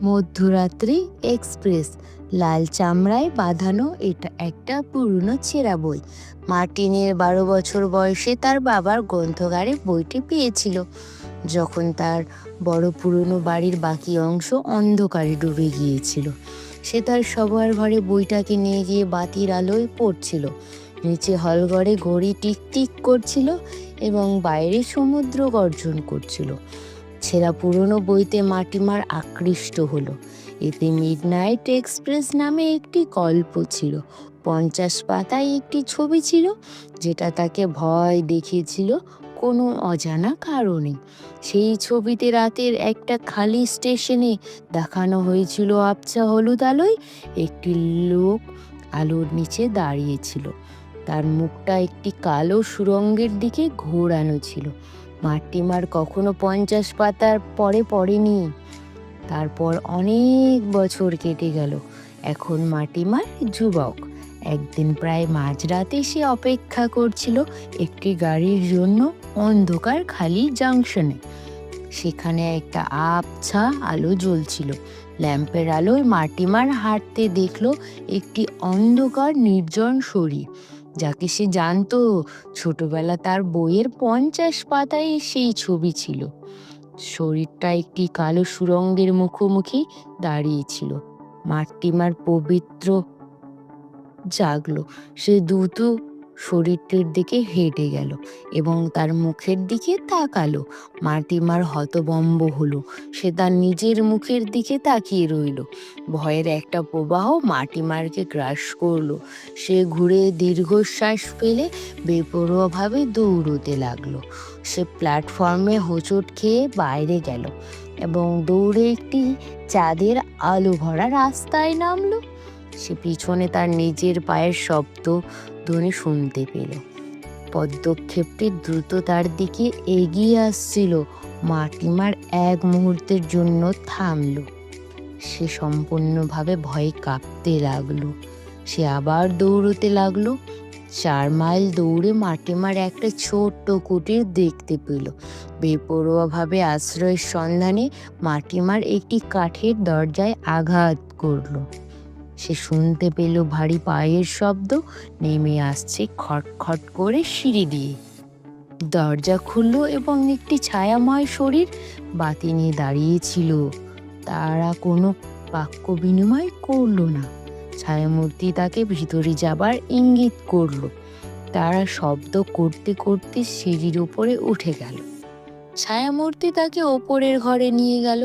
মধ্যরাত্রি express, লাল চামড়ায় বাঁধানো। এটা একটা পুরনো ছেঁড়া বই। মার্টিনের 12 বছর বয়সে তার বাবার গ্রন্থাগারে বইটি পেয়েছিল, যখন তার বড় পুরনো বাড়ির বাকি অংশ অন্ধকারে ডুবে গিয়েছিল। সে তার সবার ঘরে বইটাকে নিয়ে গিয়ে বাতির আলোয় পড়ছিল। নিচে হলঘরে ঘড়ি টিক টিক করছিল এবং বাইরে সমুদ্র গর্জন করছিল। ছেঁড়া পুরনো বইতে মার্টিমার আকৃষ্ট হলো। এতে মিডনাইট এক্সপ্রেস নামে একটি গল্প ছিল। 50 পাতায় একটি ছবি ছিল, যেটা তাকে ভয় দেখিয়েছিল কোনো অজানা কারণে। সেই ছবিতে রাতের একটা খালি স্টেশনে দেখানো হয়েছিল আবছা হলুদ আলোয় একটি লোক আলোর নিচে দাঁড়িয়েছিল। তার মুখটা একটি কালো সুড়ঙ্গের দিকে ঘোরানো ছিল। মার্টিমার কখনো 50 পাতার পরে পড়েনি। তারপর অনেক বছর কেটে গেল। এখন মার্টিমার যুবক। একদিন প্রায় মাঝরাতে সে অপেক্ষা করছিল একটি গাড়ির জন্য অন্ধকার খালি জাংশনে। সেখানে একটা আবছা আলো জ্বলছিল। ল্যাম্পের আলোয় মার্টিমার হাঁটতে দেখলো একটি অন্ধকার নির্জন শরীর, যাকে সে জানতো। ছোটবেলা তার বইয়ের 50 পাতায় সেই ছবি ছিল। শরীরটা একটি কালো সুড়ঙ্গের মুখোমুখি দাঁড়িয়েছিল। মার্টিমার পবিত্র জাগলো। সে দ্রুত শরীরটির দিকে হেঁটে গেল এবং তার মুখের দিকে তাকালো। মার্টিমার হতভম্ব হলো। সে তার নিজের মুখের দিকে তাকিয়ে রইল। ভয়ের একটা প্রবাহ মার্টিমারকে গ্রাস করলো। সে ঘুরে দীর্ঘশ্বাস ফেলে বেপরোয়াভাবে দৌড়তে লাগলো। সে প্ল্যাটফর্মে হোঁচট খেয়ে বাইরে গেল এবং দৌড়ে একটি চাঁদের আলো ভরা রাস্তায় নামলো। সে পিছনে তার নিজের পায়ের শব্দ ধ্বনি শুনতে পেল। পদক্ষেপটি দ্রুত তার দিকে এগিয়ে আসছিল। মার্টিমার এক মুহূর্তের জন্য থামল। সে সম্পূর্ণভাবে ভয়ে কাঁপতে লাগলো। সে আবার দৌড়তে লাগলো। 4 মাইল দৌড়ে মার্টিমার একটা ছোট্ট কুটির দেখতে পেল। বেপরোয়াভাবে আশ্রয়ের সন্ধানে মার্টিমার একটি কাঠের দরজায় আঘাত করলো। সে শুনতে পেল ভারী পায়ের শব্দ নেমে আসছে খটখট করে সিঁড়ি দিয়ে। দরজা খুলল এবং একটি ছায়াময় শরীর বাতি নিয়ে দাঁড়িয়েছিল। তারা কোনো বাক্য বিনিময় করলো না। ছায়ামূর্তি তাকে ভিতরে যাবার ইঙ্গিত করলো। তারা শব্দ করতে করতে সিঁড়ির উপরে উঠে গেল। ছায়ামূর্তি তাকে ওপরের ঘরে নিয়ে গেল।